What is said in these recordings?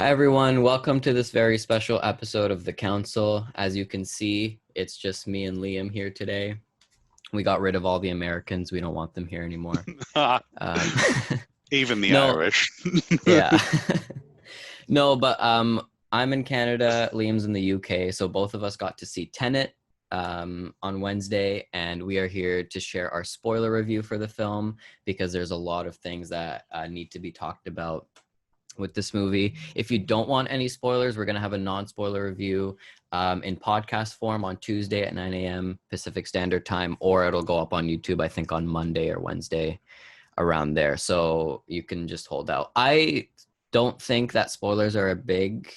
Hi, everyone. Welcome to this very special episode of The Council. As you can see, it's just me and Liam here today. We got rid of all the Americans. We don't want them here anymore. Um, Even the no, Irish. yeah. No, but I'm in Canada, Liam's in the UK, so both of us got to see Tenet on Wednesday, and we are here to share our spoiler review for the film because there's a lot of things that need to be talked about with this movie. If you don't want any spoilers, we're going to have a non-spoiler review in podcast form on Tuesday at 9 a.m. Pacific Standard Time, or it'll go up on YouTube, I think, on Monday or Wednesday around there. So you can just hold out. I don't think that spoilers are a big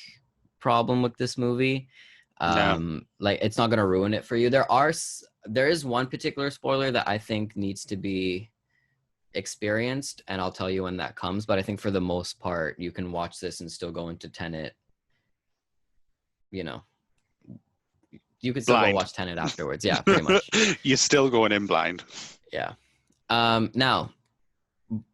problem with this movie. No. Like, it's not going to ruin it for you. There is one particular spoiler that I think needs to be experienced, and I'll tell you when that comes, but I think for the most part you can watch this and still go into Tenet. You can still Blind. go watch Tenet afterwards. Yeah, pretty much. You're still going in blind. Yeah. Now,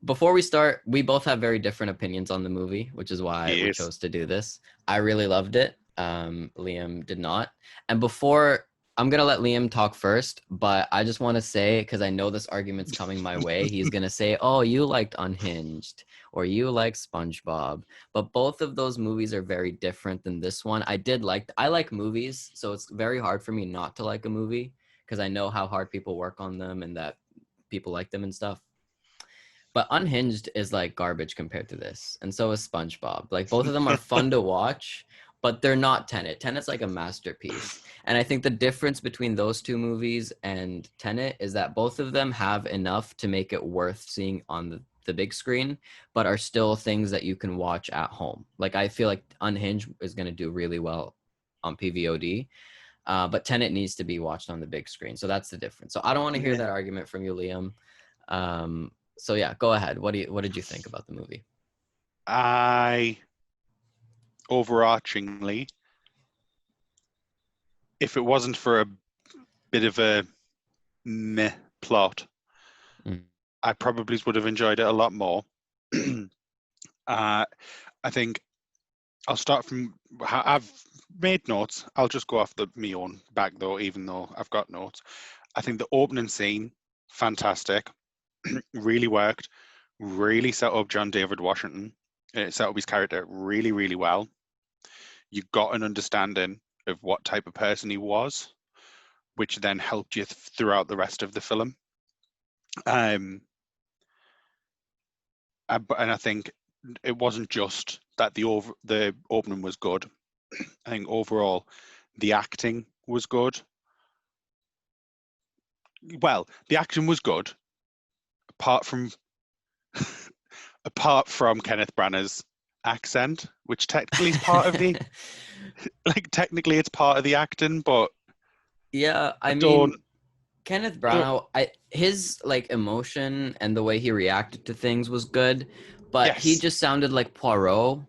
before we start, we both have very different opinions on the movie, which is why we chose to do this. I really loved it. Liam did not. And before, I'm going to let Liam talk first, but I just want to say, because I know this argument's coming my way, he's going to say, oh, you liked Unhinged, or you like SpongeBob. But both of those movies are very different than this one. I like movies, so it's very hard for me not to like a movie, because I know how hard people work on them and that people like them and stuff. But Unhinged is like garbage compared to this, and so is SpongeBob. Like, both of them are fun to watch, but they're not Tenet. Tenet's like a masterpiece. And I think the difference between those two movies and Tenet is that both of them have enough to make it worth seeing on the big screen, but are still things that you can watch at home. Like, I feel like Unhinged is going to do really well on PVOD, but Tenet needs to be watched on the big screen. So that's the difference. So I don't want to hear that argument from you, Liam. So yeah, go ahead. What did you think about the movie? Overarchingly, if it wasn't for a bit of a meh plot, I probably would have enjoyed it a lot more. I think I'll start from, I've made notes. I'll just go off my own back though, even though I've got notes. I think the opening scene, fantastic. Really worked. Really set up John David Washington. It set up his character really, really well. You got an understanding of what type of person he was, which then helped you throughout the rest of the film. And I think it wasn't just that the opening was good. I think overall the acting was good. Well, the action was good, apart from Kenneth Branagh's accent, which technically is part of the technically it's part of the acting, but yeah, I mean, Kenneth Branagh, his like emotion and the way he reacted to things was good, but he just sounded like Poirot,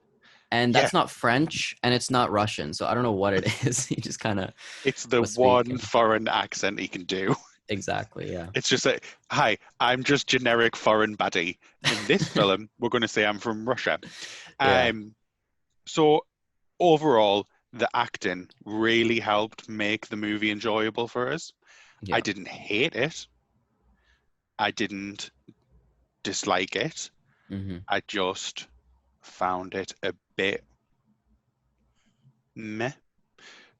and that's not French and it's not Russian, so I don't know what it is. He just kind of it's the one foreign accent he can do. Exactly, yeah. It's just like, hi, I'm just generic foreign baddie. In this film, we're going to say I'm from Russia. So overall, the acting really helped make the movie enjoyable for us. Yeah. I didn't hate it. I didn't dislike it. Mm-hmm. I just found it a bit meh,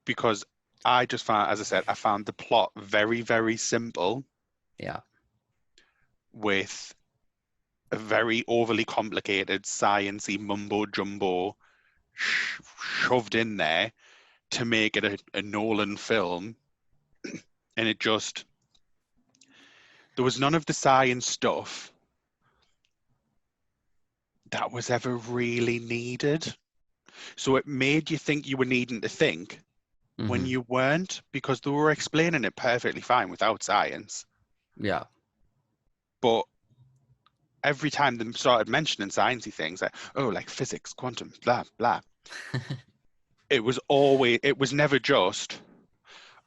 because I just found, as I said, I found the plot very, very simple. Yeah. With a very overly complicated science-y mumbo-jumbo shoved in there to make it a Nolan film. And it just... There was none of the science stuff that was ever really needed. So it made you think you were needing to think when you weren't, because they were explaining it perfectly fine without science. Yeah. But every time they started mentioning sciencey things, like physics, quantum, blah, blah, it was never just,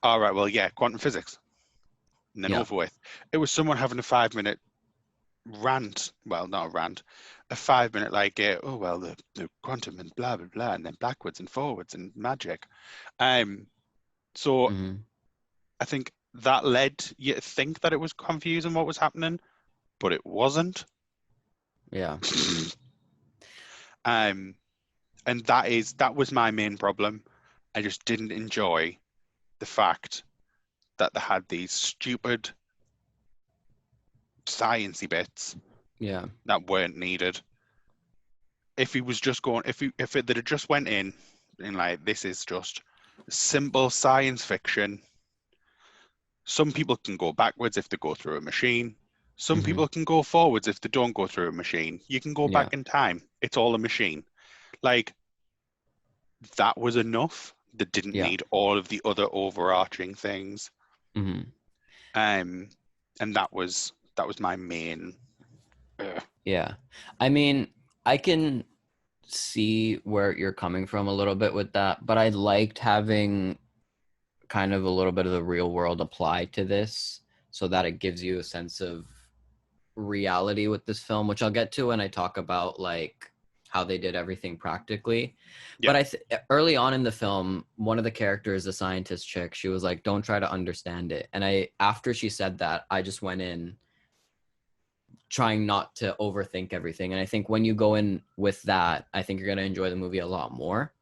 all right, well, yeah, quantum physics, and then over with. It was someone having a 5-minute rant, well, not a rant, a 5-minute like, the quantum and blah blah blah, and then backwards and forwards and magic. So I think that led you to think that it was confusing what was happening, but it wasn't. Yeah. And that was my main problem. I just didn't enjoy the fact that they had these stupid sciencey bits that weren't needed. If he was just going, if it had just went in like, this is just simple science fiction. Some people can go backwards if they go through a machine. Some people can go forwards if they don't go through a machine. You can go back in time. It's all a machine. Like, that was enough. They didn't need all of the other overarching things. And that was my main. Yeah. I mean, I can see where you're coming from a little bit with that, but I liked having kind of a little bit of the real world apply to this so that it gives you a sense of reality with this film, which I'll get to when I talk about like how they did everything practically. But early on in the film, one of the characters, the scientist chick, she was like, don't try to understand it. And after she said that, I just went in trying not to overthink everything. And I think when you go in with that, I think you're going to enjoy the movie a lot more.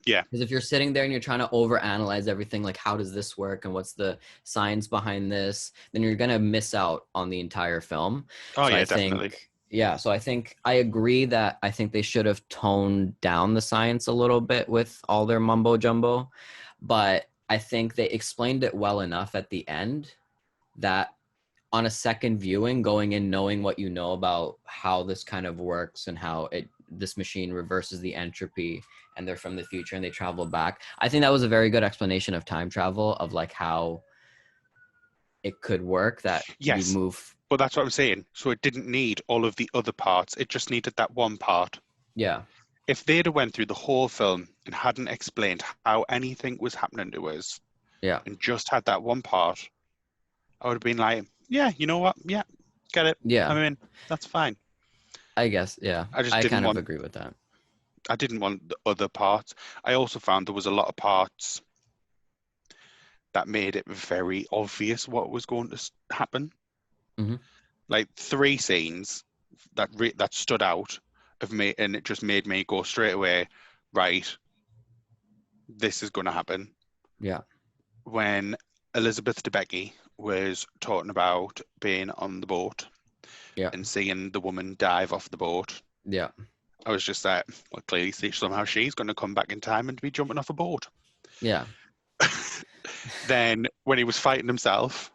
Yeah. Because if you're sitting there and you're trying to overanalyze everything, like how does this work and what's the science behind this, then you're going to miss out on the entire film. Oh, so yeah, definitely. So I think I agree that I think they should have toned down the science a little bit with all their mumbo jumbo. But I think they explained it well enough at the end that on a second viewing, going in knowing what you know about how this kind of works and how this machine reverses the entropy and they're from the future and they travel back. I think that was a very good explanation of time travel, of like how it could work, that you move. But that's what I'm saying. So it didn't need all of the other parts. It just needed that one part. Yeah. If they'd have went through the whole film and hadn't explained how anything was happening to us, and just had that one part, I would have been like, yeah, you know what? Yeah, get it. Yeah. I mean, that's fine. I guess, yeah. I kind of agree with that. I didn't want the other parts. I also found there was a lot of parts that made it very obvious what was going to happen. Like 3 scenes that stood out of me, and it just made me go straight away, right, this is going to happen. Yeah. When Elizabeth Debicki was talking about being on the boat and seeing the woman dive off the boat. Yeah. I was just like, well, clearly somehow she's going to come back in time and be jumping off a boat. Yeah. Then when he was fighting himself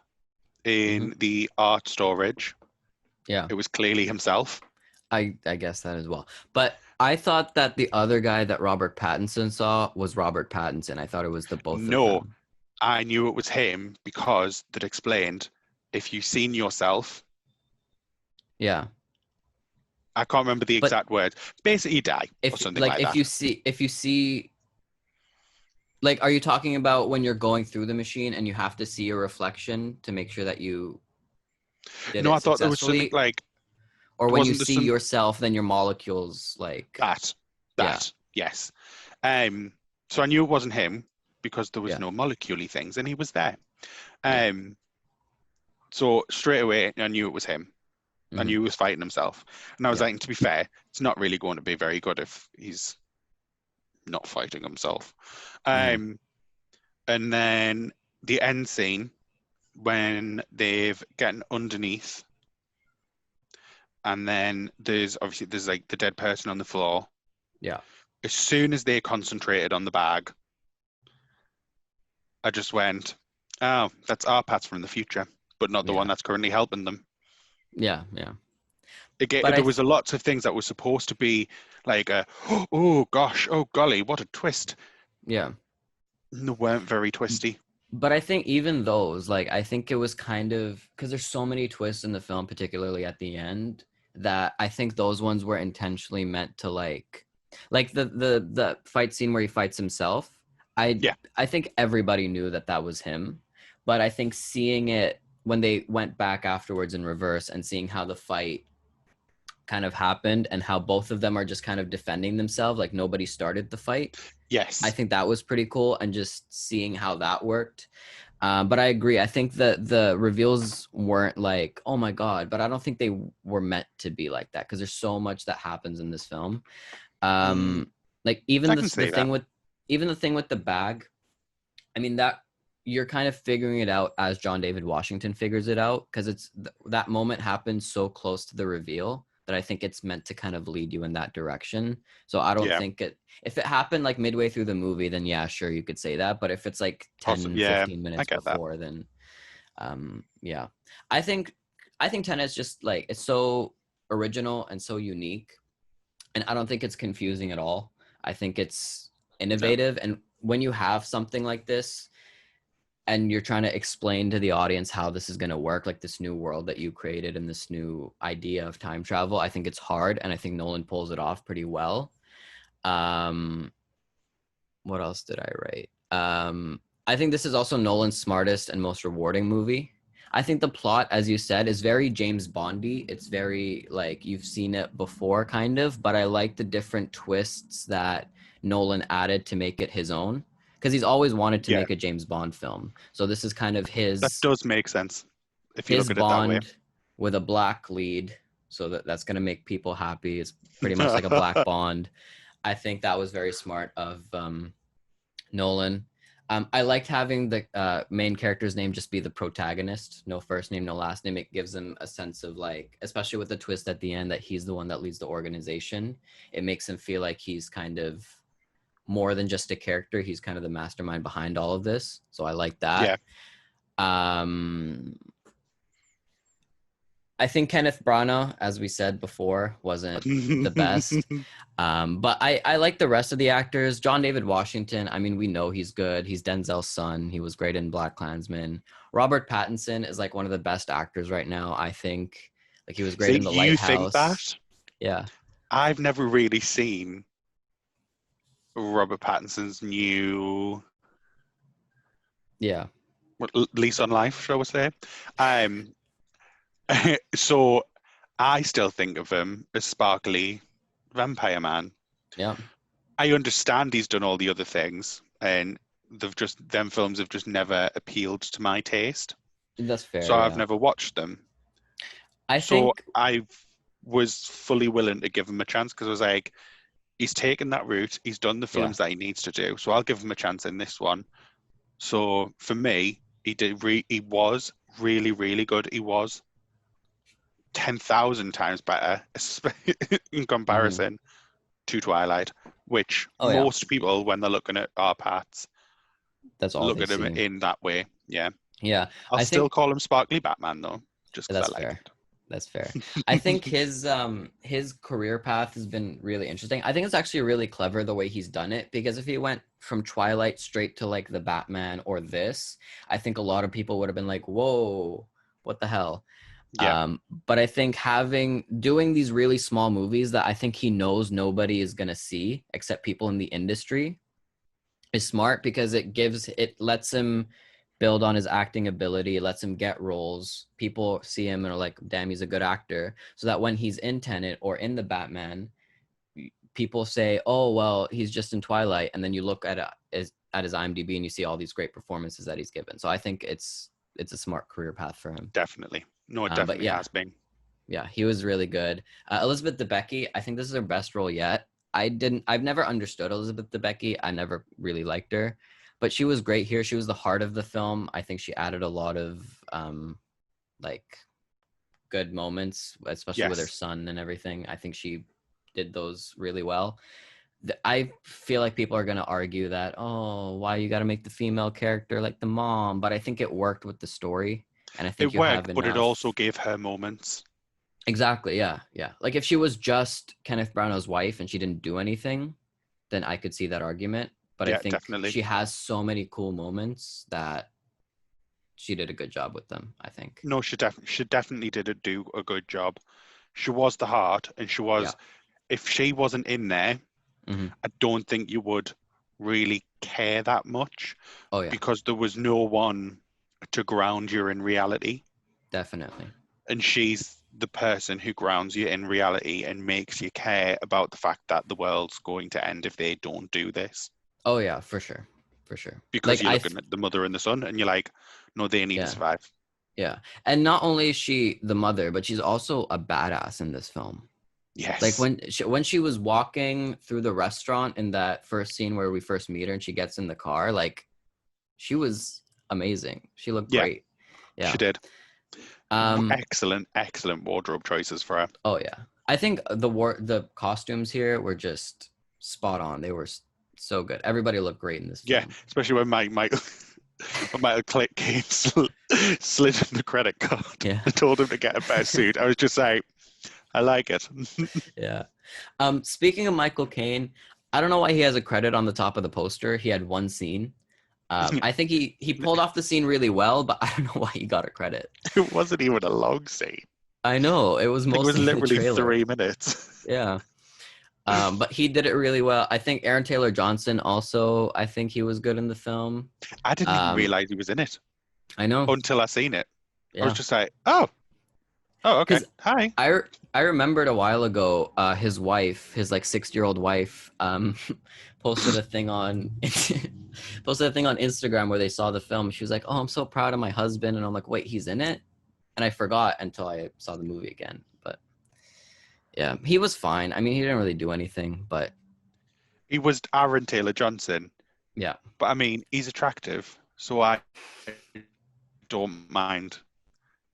in the art storage, it was clearly himself. I guess that as well. But I thought that the other guy that Robert Pattinson saw was Robert Pattinson. I thought it was the both of them. No, I knew it was him because that explained, if you've seen yourself. Yeah. I can't remember the exact words. Basically, you die or something like that. If you see, like, are you talking about when you're going through the machine and you have to see a reflection to make sure that you did No, it I thought there was something like, or when you see yourself, then your molecules like that. Yes. So I knew it wasn't him because there was no molecule-y things, and he was there. So straight away, I knew it was him. I knew he was fighting himself. And I was like, to be fair, it's not really going to be very good if he's not fighting himself. And then the end scene, when they've gotten underneath, and then there's like the dead person on the floor. Yeah. As soon as they concentrated on the bag, I just went, oh, that's our Pats from the future, but not the one that's currently helping them. Yeah, yeah. Again, there was a lots of things that were supposed to be like, oh gosh, oh golly, what a twist. Yeah. They weren't very twisty. But I think even those, like, I think it was kind of, because there's so many twists in the film, particularly at the end, that I think those ones were intentionally meant to like the fight scene where he fights himself. I think everybody knew that was him, but I think seeing it when they went back afterwards in reverse and seeing how the fight kind of happened and how both of them are just kind of defending themselves, like nobody started the fight. Yes. I think that was pretty cool, and just seeing how that worked. But I agree. I think that the reveals weren't like, oh my God, but I don't think they were meant to be like that, because there's so much that happens in this film. Like even the thing with the bag, I mean, that you're kind of figuring it out as John David Washington figures it out, because it's that moment happens so close to the reveal that I think it's meant to kind of lead you in that direction. So I don't think if it happened like midway through the movie, then yeah, sure, you could say that. But if it's like 10, 15 minutes before, then yeah. I think Tenet's just like, it's so original and so unique. And I don't think it's confusing at all. I think it's innovative. And when you have something like this, and you're trying to explain to the audience how this is going to work, like this new world that you created and this new idea of time travel, I think it's hard, and I think Nolan pulls it off pretty well. What else did I write? I think this is also Nolan's smartest and most rewarding movie. I think the plot, as you said, is very James Bondy. It's very like you've seen it before, kind of, but I like the different twists that Nolan added to make it his own. Because he's always wanted to make a James Bond film. So this is kind of his... That does make sense, if you look at it that way. With a black lead. So that's going to make people happy. It's pretty much like a black Bond. I think that was very smart of Nolan. I liked having the main character's name just be the protagonist. No first name, no last name. It gives them a sense of like, especially with the twist at the end that he's the one that leads the organization. It makes him feel like he's kind of more than just a character. He's kind of the mastermind behind all of this. So I like that. I think Kenneth Branagh, as we said before, wasn't the best. But I like the rest of the actors. John David Washington, I mean, we know he's good. He's Denzel's son. He was great in BlacKkKlansman. Robert Pattinson is like one of the best actors right now, I think. Like he was great in The Lighthouse. You think that? Yeah. I've never really seen Robert Pattinson's new lease on life, shall we say. So I still think of him as sparkly vampire man. Yeah. I understand he's done all the other things, and them films have just never appealed to my taste. That's fair. So I've never watched them. So I was fully willing to give him a chance, because I was like, he's taken that route. He's done the films that he needs to do. So I'll give him a chance in this one. So for me, he was really, really good. He was 10,000 times better in comparison to Twilight, which most people, when they're looking at our paths, that's all look at him in that way. Yeah. Yeah. I'll still call him Sparkly Batman, though, just because I like it. That's fair. I think his career path has been really interesting. I think it's actually really clever the way he's done it, because if he went from Twilight straight to like the Batman or this, I think a lot of people would have been like, whoa, what the hell? Yeah. But I think doing these really small movies that I think he knows nobody is going to see except people in the industry is smart, because it lets him build on his acting ability, lets him get roles. People see him and are like, damn, he's a good actor. So that when he's in Tenet or in the Batman, people say, oh, well, he's just in Twilight. And then you look at his IMDb and you see all these great performances that he's given. So I think it's a smart career path for him. Definitely. No, it definitely has been. Yeah, he was really good. Elizabeth Debicki, I think this is her best role yet. I've never understood Elizabeth Debicki. I never really liked her. But she was great here. She was the heart of the film. I think she added a lot of like good moments, especially with her son and everything. I think she did those really well. I feel like people are going to argue that, oh, why you got to make the female character like the mom? But I think it worked with the story. And I think it worked, but it also gave her moments. Exactly. Yeah. Yeah. Like if she was just Kenneth Branagh's wife and she didn't do anything, then I could see that argument. But I think she has so many cool moments that she did a good job with them, I think. No, she definitely did do a good job. She was the heart, and she was, if she wasn't in there, I don't think you would really care that much. Oh, yeah. Because there was no one to ground you in reality. Definitely. And she's the person who grounds you in reality and makes you care about the fact that the world's going to end if they don't do this. Oh yeah, for sure. For sure. Because you're looking at the mother and the son and you're like, no, they need to survive. Yeah. And not only is she the mother, but she's also a badass in this film. Yes. Like when she was walking through the restaurant in that first scene where we first meet her and she gets in the car, like she was amazing. She looked great. Yeah. She did. Excellent wardrobe choices for her. Oh yeah. I think the costumes here were just spot on. They were so good. Everybody looked great in this film. Yeah, especially when Michael Caine slid him the credit card and told him to get a better suit. I was just like, I like it. Yeah. Speaking of Michael Caine, I don't know why he has a credit on the top of the poster. He had one scene. I think he pulled off the scene really well, but I don't know why he got a credit. It wasn't even a long scene. I know. It was mostly literally 3 minutes. Yeah. But he did it really well. I think Aaron Taylor-Johnson also, I think he was good in the film. I didn't even realize he was in it. I know. Until I seen it. Yeah. I was just like, oh, okay. Hi. I remembered a while ago, his wife, his like 60-year-old wife, posted a thing on Instagram where they saw the film. She was like, "Oh, I'm so proud of my husband," and I'm like, "Wait, he's in it?" And I forgot until I saw the movie again. But yeah, he was fine. I mean, he didn't really do anything, but he was Aaron Taylor-Johnson. Yeah, but I mean, he's attractive, so I don't mind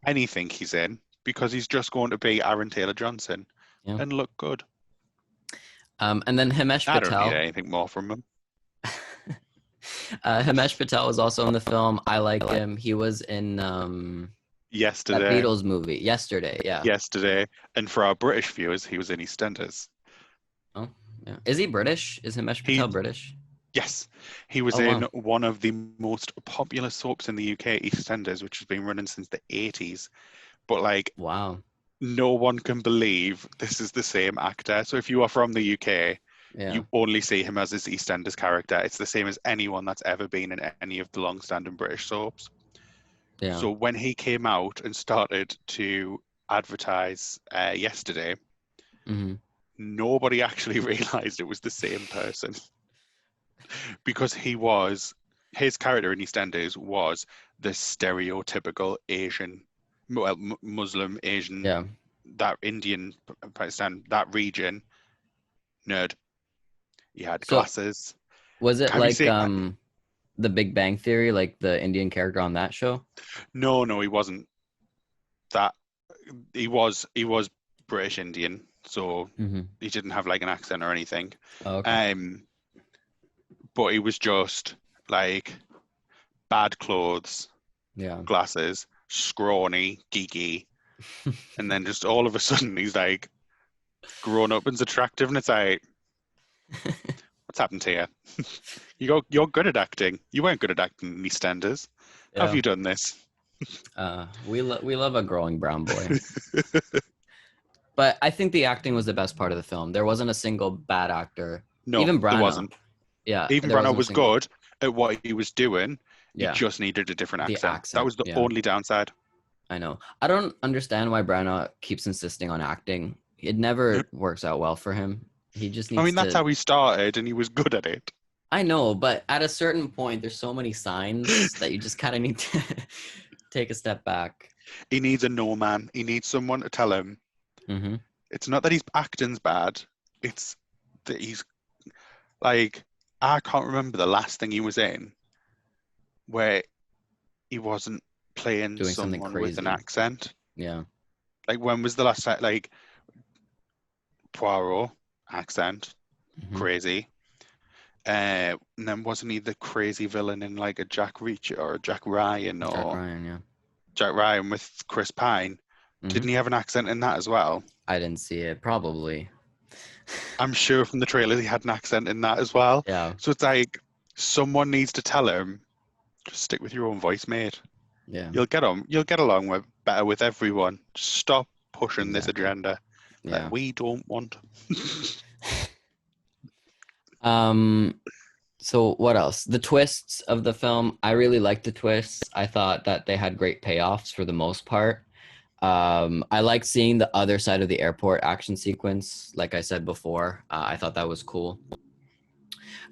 anything he's in because he's just going to be Aaron Taylor-Johnson and look good. And then Hamesh Patel. I don't need anything more from him. Hamesh Patel was also in the film. I like him. He was in Yesterday. That Beatles movie. Yesterday, yeah. Yesterday. And for our British viewers, he was in EastEnders. Oh, yeah. Is he British? Is Hamesh Patel British? Yes. He was in one of the most popular soaps in the UK, EastEnders, which has been running since the 80s. But like, wow. No one can believe this is the same actor. So if you are from the UK, you only see him as his EastEnders character. It's the same as anyone that's ever been in any of the long-standing British soaps. Yeah. So when he came out and started to advertise yesterday, nobody actually realised it was the same person. Because his character in EastEnders was the stereotypical Asian, Muslim, Asian, that Indian, Pakistan, that region nerd. He had glasses. Was it like the Big Bang Theory, like the Indian character on that show? No, he wasn't. That he was British Indian, so he didn't have like an accent or anything. Oh, okay. But he was just like bad clothes, glasses, scrawny, geeky, and then just all of a sudden he's like grown up and's attractive, and it's like, what's happened here? You're good at acting. You weren't good at acting in EastEnders. How have you done this? We love a growing brown boy. But I think the acting was the best part of the film. There wasn't a single bad actor. No, even Branagh. There wasn't. Yeah, even Branagh was good at what he was doing. Yeah. He just needed a different accent. That was the only downside. I know. I don't understand why Branagh keeps insisting on acting. It never works out well for him. He just needs that's how he started, and he was good at it. I know, but at a certain point, there's so many signs that you just kind of need to take a step back. He needs a no man. He needs someone to tell him. It's not that his acting's bad. It's that he's like, I can't remember the last thing he was in where he wasn't playing doing someone with an accent. Yeah. Like, when was the last time, like, Poirot accent, crazy. And then wasn't he the crazy villain in like a Jack Reacher or a Jack Ryan Jack Ryan with Chris Pine? Didn't he have an accent in that as well? I didn't see it. Probably. I'm sure from the trailer he had an accent in that as well. Yeah. So it's like, someone needs to tell him, just stick with your own voice, mate. Yeah. You'll get along better with everyone. Just stop pushing this agenda that we don't want. So what else? The twists of the film. I really liked the twists. I thought that they had great payoffs for the most part. I like seeing the other side of the airport action sequence. Like I said before, I thought that was cool.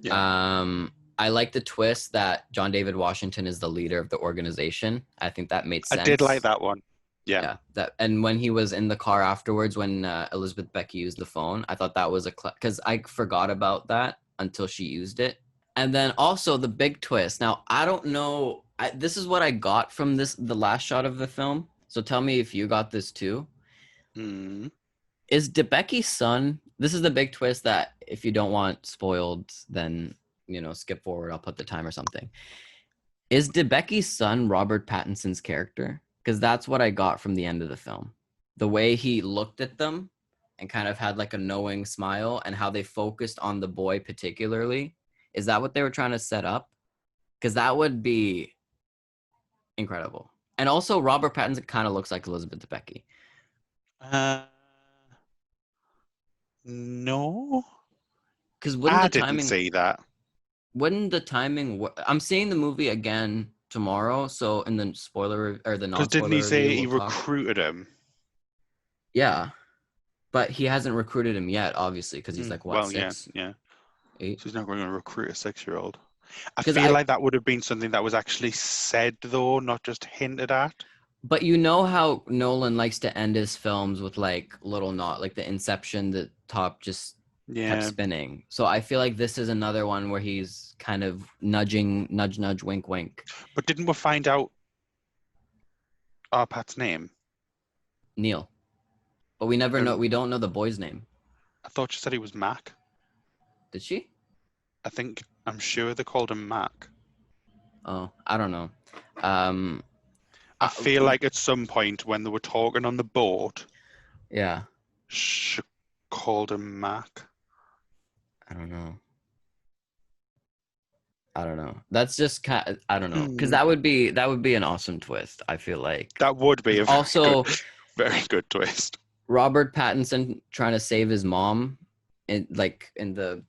Yeah. I like the twist that John David Washington is the leader of the organization. I think that made sense. I did like that one. Yeah. And when he was in the car afterwards, when Elizabeth Becky used the phone, I thought that was because I forgot about that until she used it. And then also the big twist. Now, I don't know. This is what I got from the last shot of the film. So tell me if you got this too. Is DeBecky's son? This is the big twist that if you don't want spoiled, then skip forward. I'll put the time or something. Is DeBecky's son Robert Pattinson's character? Because that's what I got from the end of the film. The way he looked at them and kind of had like a knowing smile, and how they focused on the boy particularly. Is that what they were trying to set up? Because that would be incredible. And also, Robert Pattinson kind of looks like Elizabeth Debicki. No. Because I didn't see that. Wouldn't the timing? I'm seeing the movie again tomorrow, so in the spoiler or the non-spoiler, because didn't he say he recruited him? Yeah, but he hasn't recruited him yet, obviously, because he's like what, well, 6? Yeah. 8? So he's not going to recruit a 6-year-old. I feel like that would have been something that was actually said, though, not just hinted at. But you know how Nolan likes to end his films with like little like the Inception, the top just kept spinning. So I feel like this is another one where he's kind of nudge, wink, wink. But didn't we find out Pat's name? Neil. But we never know. We don't know the boy's name. I thought she said he was Mac. Did she? I'm sure they called him Mac. Oh, I don't know. I feel like at some point when they were talking on the boat, she called him Mac. I don't know. That's just I don't know, because that would be an awesome twist. I feel like that would be a very good twist. Robert Pattinson trying to save his mom, in the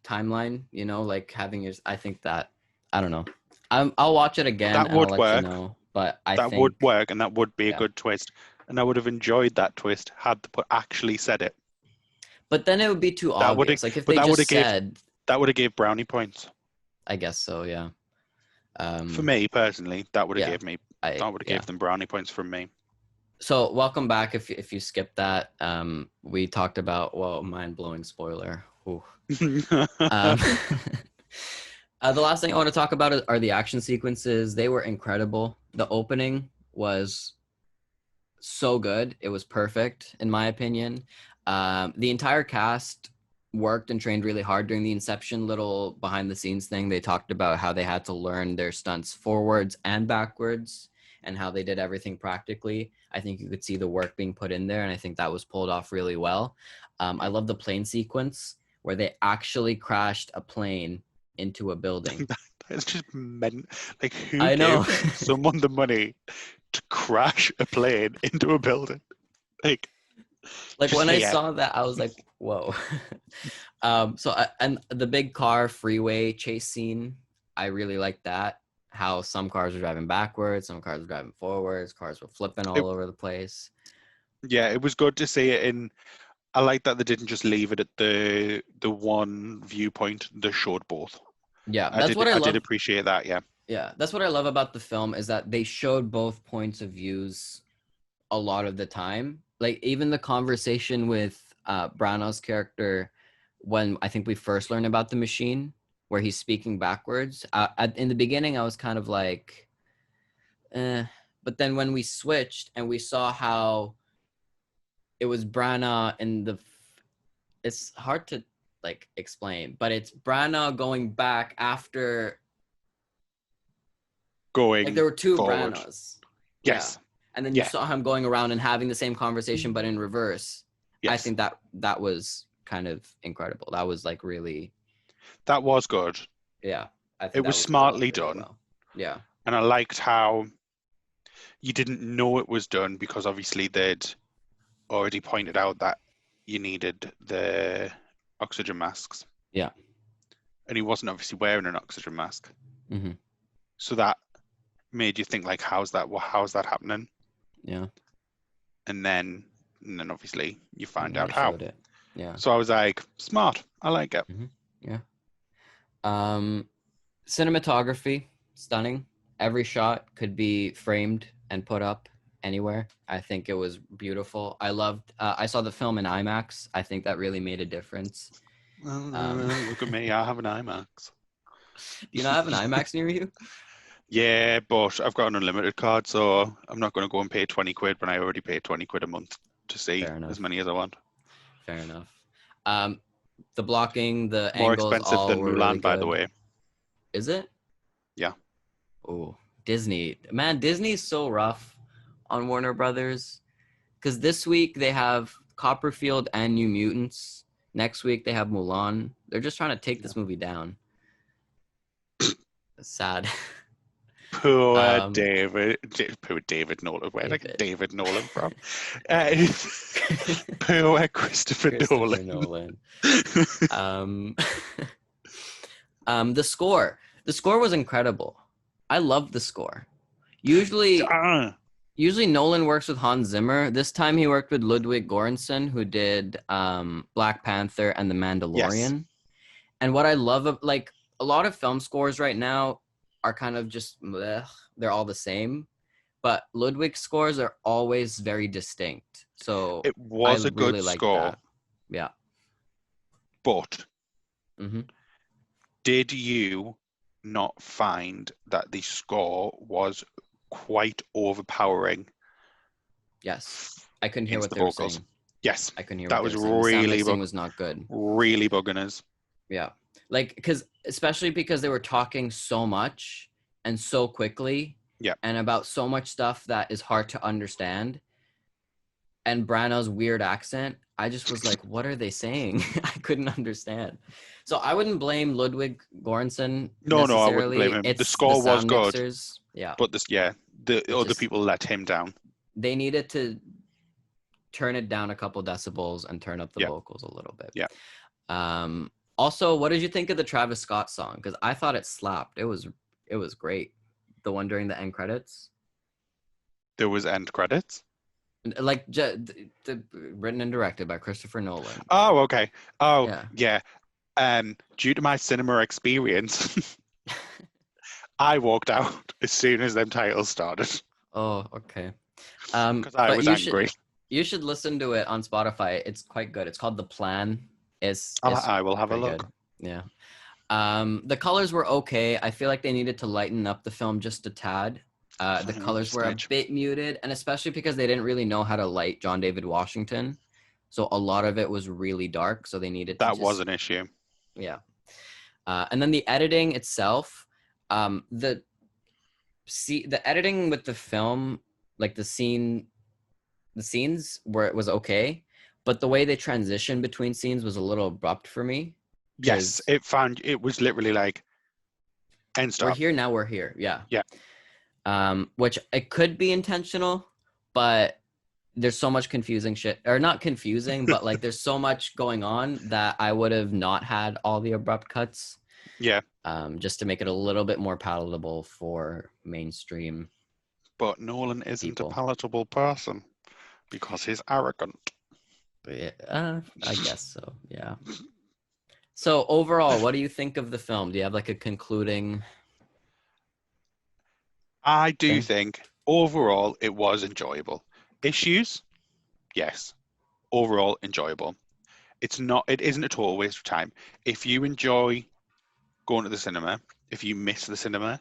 timeline, like having his. I think that I don't know. I'll watch it again. That would work. But I think that would work, and that would be a good twist. And I would have enjoyed that twist had the actually said it. But then it would be too obvious. Like if they just said that would have gave brownie points. I guess so. Yeah. For me personally, that would have gave me. That would have gave them brownie points from me. So welcome back. If you skipped that, we talked about mind-blowing spoiler. The last thing I want to talk about are the action sequences. They were incredible. The opening was so good. It was perfect, in my opinion. The entire cast worked and trained really hard during the Inception little behind-the-scenes thing. They talked about how they had to learn their stunts forwards and backwards and how they did everything practically. I think you could see the work being put in there, and I think that was pulled off really well. I love the plane sequence where they actually crashed a plane into a building. That's just meant. Like, who gave someone the money to crash a plane into a building? Like when I saw that, I was like, whoa. And the big car freeway chase scene, I really liked that. How some cars were driving backwards, some cars were driving forwards, cars were flipping all over the place. Yeah, it was good to see it in. I like that they didn't just leave it at the one viewpoint. They showed both. Yeah, that's what I love. I did appreciate that. Yeah, that's what I love about the film, is that they showed both points of views a lot of the time. Like even the conversation with Branagh's character when I think we first learned about the machine, where he's speaking backwards. In the beginning, I was kind of like, but then when we switched and we saw how it was Branagh it's hard to like explain, but it's Branagh going back after like there were two forward. Branaghs. Yes. Yeah. And then you saw him going around and having the same conversation, but in reverse. Yes. I think that was kind of incredible. That was like really. That was good. Yeah. I think it was smartly really done. Well. Yeah. And I liked how you didn't know it was done, because obviously they'd already pointed out that you needed the oxygen masks. Yeah. And he wasn't obviously wearing an oxygen mask. Mm-hmm. So that made you think, like, how's that happening? Yeah. And then obviously you find Yeah, out they how. showed it. Yeah. So I was like, smart. I like it. Yeah. Cinematography, stunning. Every shot could be framed and put up anywhere. I think it was beautiful. I saw the film in IMAX. I think that really made a difference. Look at me, I have an IMAX. Do you not have an IMAX near you? Yeah, but I've got an unlimited card, so I'm not going to go and pay 20 quid when I already pay 20 quid a month to see as many as I want. Fair enough. The blocking, the More angles, expensive all than were Mulan, really by good. the way. Is it? Yeah. Oh, Disney. Man, Disney's so rough on Warner Brothers. Because this week they have Copperfield and New Mutants. Next week they have Mulan. They're just trying to take this movie down. It's sad. Poor David Nolan. Where did I get David Nolan from? Poor Christopher Nolan. The score. The score was incredible. I loved the score. Usually Nolan works with Hans Zimmer. This time he worked with Ludwig Göransson, who did Black Panther and The Mandalorian. Yes. And what I love, like, a lot of film scores right now are kind of just, they're all the same. But Ludwig's scores are always very distinct. So it was a good really score. That. Yeah. But did you not find that the score was quite overpowering? Yes. I couldn't hear what they were saying. Yes. I couldn't hear that what was they were saying. Really the sound mixing was not good. Really bugging us. Yeah. Like, especially because they were talking so much and so quickly. Yeah. And about so much stuff that is hard to understand. And Branagh's weird accent, I just was like, what are they saying? I couldn't understand. So I wouldn't blame Ludwig Göransson necessarily. No, I wouldn't blame him. The score was good. Mixers. Yeah. But the other people let him down. They needed to turn it down a couple decibels and turn up the vocals a little bit. Yeah. Also, what did you think of the Travis Scott song? Because I thought it slapped. It was great. The one during the end credits. There was end credits? Like written and directed by Christopher Nolan. Oh, okay. Oh, yeah. Due to my cinema experience, I walked out as soon as them titles started. Oh, okay. Because I was angry. You should listen to it on Spotify. It's quite good. It's called The Plan. I will have a look. Good. Yeah. The colors were okay. I feel like they needed to lighten up the film just a tad. The colors were a bit muted, and especially because they didn't really know how to light John David Washington. So a lot of it was really dark, so they needed that was an issue. Yeah. And then the editing itself, the editing with the film, like the scenes was okay, but the way they transitioned between scenes was a little abrupt for me. Yes, it was literally like end stop. We're here now. We're here. Yeah. Yeah. Which it could be intentional, but there's so much confusing shit, or not confusing, but like there's so much going on that I would have not had all the abrupt cuts. Yeah. Just to make it a little bit more palatable for mainstream. But Nolan isn't a palatable person because he's arrogant. I guess so. Yeah. So overall, what do you think of the film? Do you have like a concluding? I do think overall it was enjoyable. Issues? Yes. Overall enjoyable. It isn't a total waste of time. If you enjoy going to the cinema, if you miss the cinema,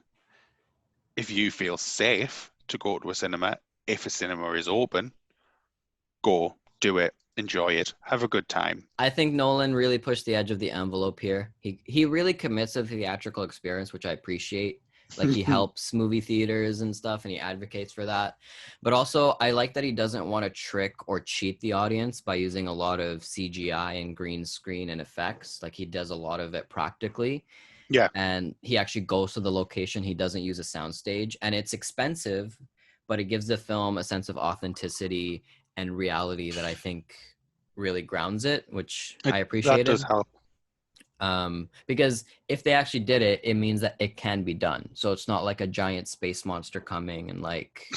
if you feel safe to go to a cinema, if a cinema is open, go, do it, enjoy it, have a good time. I think Nolan really pushed the edge of the envelope here. He really commits to the theatrical experience, which I appreciate. Like he helps movie theaters and stuff, and he advocates for that. But also, I like that he doesn't want to trick or cheat the audience by using a lot of CGI and green screen and effects. Like he does a lot of it practically. Yeah. And he actually goes to the location. He doesn't use a soundstage, and it's expensive, but it gives the film a sense of authenticity and reality that I think really grounds it, which I appreciated. That does help. Because if they actually did it, it means that it can be done. So it's not like a giant space monster coming and like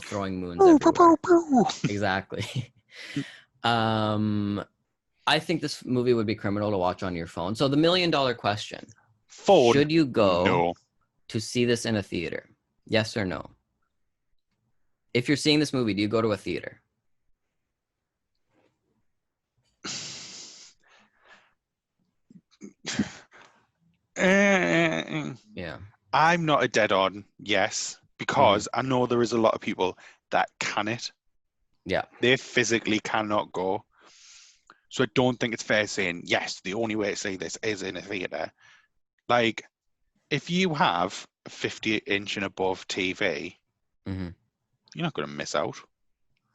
throwing moons everywhere. Exactly. I think this movie would be criminal to watch on your phone. So the $1 million question: should you go to see this in a theater? Yes or no? If you're seeing this movie, do you go to a theater? Yeah. I'm not a dead on yes, because I know there is a lot of people that cannot. Yeah. They physically cannot go. So I don't think it's fair saying, yes, the only way to see this is in a theatre. Like, if you have a 50-inch and above TV, you're not going to miss out.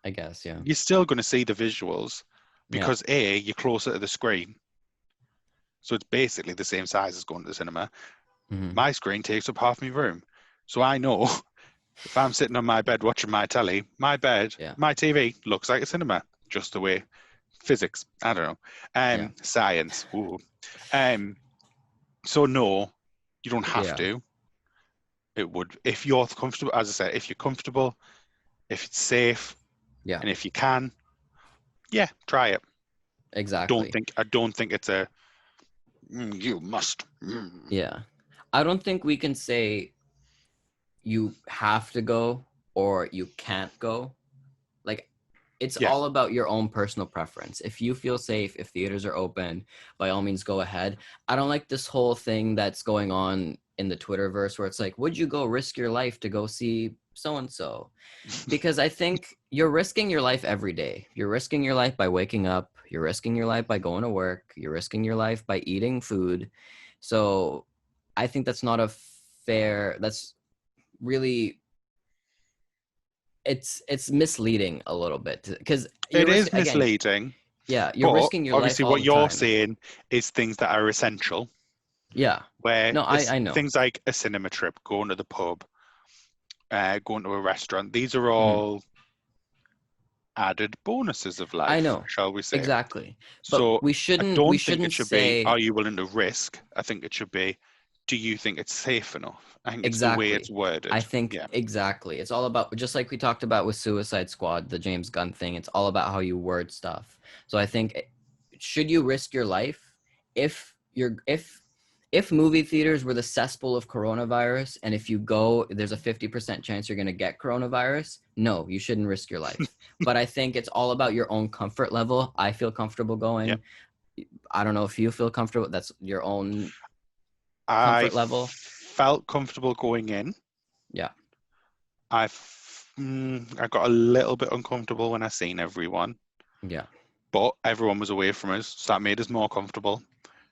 I guess, yeah. You're still going to see the visuals because, A, you're closer to the screen. So it's basically the same size as going to the cinema. My screen takes up half my room. So I know if I'm sitting on my bed watching my telly, my bed, my TV looks like a cinema, just the way physics, I don't know, science. Ooh. So no, you don't have to. It would, if you're comfortable, as I said, if you're comfortable, if it's safe, and if you can, try it. Exactly. I don't think it's a you must. Yeah. I don't think we can say you have to go or you can't go. Like, it's all about your own personal preference. If you feel safe, if theaters are open, by all means go ahead. I don't like this whole thing that's going on in the Twitterverse where it's like, would you go risk your life to go see so-and-so? Because I think you're risking your life every day. You're risking your life by waking up. You're risking your life by going to work. You're risking your life by eating food. So I think that's not a fair, that's really, it's misleading a little bit, because it is misleading. You're risking your life. Obviously, what you're saying is things that are essential. Yeah. Where I know things like a cinema trip, going to the pub, going to a restaurant. These are all added bonuses of life. I know, shall we say? Exactly. So we shouldn't. I don't think it should be, are you willing to risk? I think it should be, do you think it's safe enough? I think it's the way it's worded. I think exactly. It's all about, just like we talked about with Suicide Squad, the James Gunn thing. It's all about how you word stuff. So I think, should you risk your life if movie theaters were the cesspool of coronavirus, and if you go, there's a 50% chance you're going to get coronavirus? No, you shouldn't risk your life. But I think it's all about your own comfort level. I feel comfortable going. Yep. I don't know if you feel comfortable. That's your own comfort level. Felt comfortable going in. Yeah. I got a little bit uncomfortable when I seen everyone. Yeah. But everyone was away from us, so that made us more comfortable.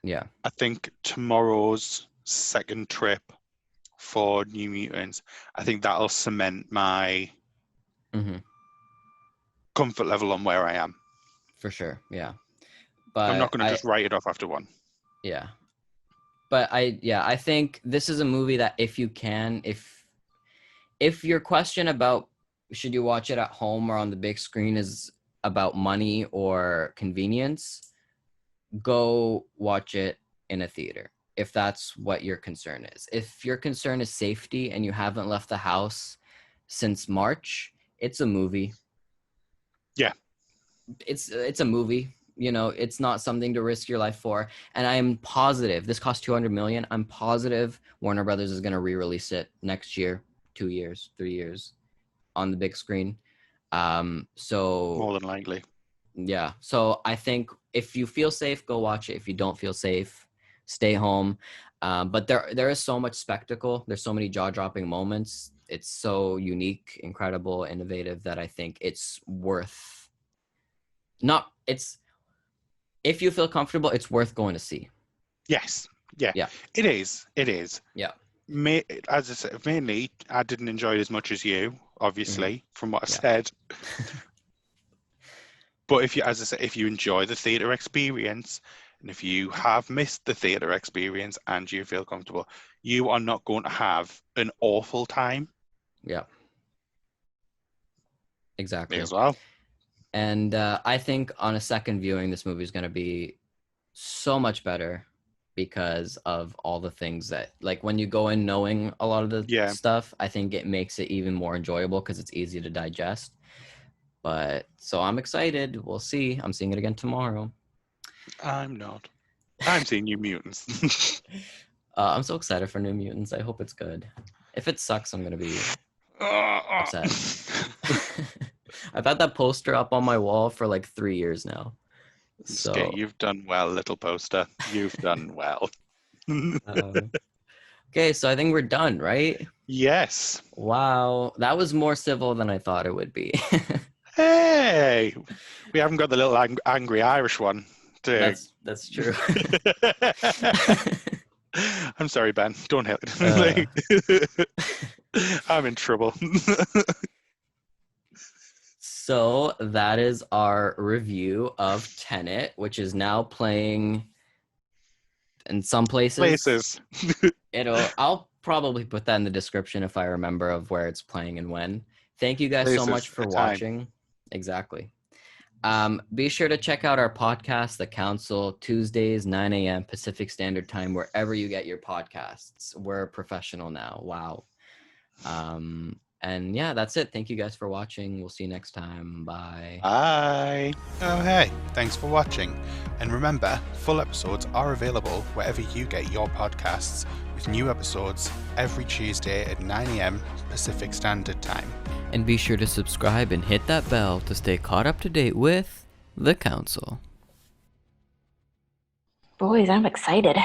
Yeah. I think tomorrow's second trip for New Mutants, I think that'll cement my comfort level on where I am. For sure, yeah. But I'm not going to just write it off after one. Yeah. But I think this is a movie that if you can, if your question about should you watch it at home or on the big screen is about money or convenience, go watch it in a theater if that's what your concern is. If your concern is safety and you haven't left the house since March, it's a movie. Yeah. It's a movie. You know, it's not something to risk your life for. And I'm positive this cost $200 million. I'm positive Warner Brothers is going to re-release it next year, 2 years, 3 years on the big screen. So more than likely. Yeah. So I think if you feel safe, go watch it. If you don't feel safe, stay home. But there is so much spectacle. There's so many jaw-dropping moments. It's so unique, incredible, innovative that I think it's worth if you feel comfortable, it's worth going to see. Yes. Yeah. It is. Yeah. As I said, mainly, I didn't enjoy it as much as you, obviously, from what I said. But if you enjoy the theatre experience, and if you have missed the theatre experience and you feel comfortable, you are not going to have an awful time. Yeah. Exactly. Me as well. And I think on a second viewing, this movie is going to be so much better. because of all the things that, like, when you go in knowing a lot of the stuff, I think it makes it even more enjoyable because it's easy to digest. But so I'm excited. We'll see. I'm seeing it again tomorrow. I'm not. I'm seeing New Mutants. I'm so excited for New Mutants. I hope it's good. If it sucks, I'm gonna be upset. I've had that poster up on my wall for like 3 years now. So okay, you've done well, little poster. You've done well. Okay, so I think we're done, right? Yes. Wow, that was more civil than I thought it would be. Hey, we haven't got the little angry Irish one. That's true. I'm sorry, Ben. Don't help. I'm in trouble. So that is our review of Tenet, which is now playing in some places. I'll probably put that in the description if I remember of where it's playing and when. Thank you guys so much for watching. Exactly. Be sure to check out our podcast, The Council, Tuesdays, 9 a.m. Pacific Standard Time, wherever you get your podcasts. We're professional now. Wow. And yeah, that's it. Thank you guys for watching. We'll see you next time. Bye. Bye. Oh, hey. Thanks for watching. And remember, full episodes are available wherever you get your podcasts, with new episodes every Tuesday at 9 a.m. Pacific Standard Time. And be sure to subscribe and hit that bell to stay caught up to date with The Council. Boys, I'm excited.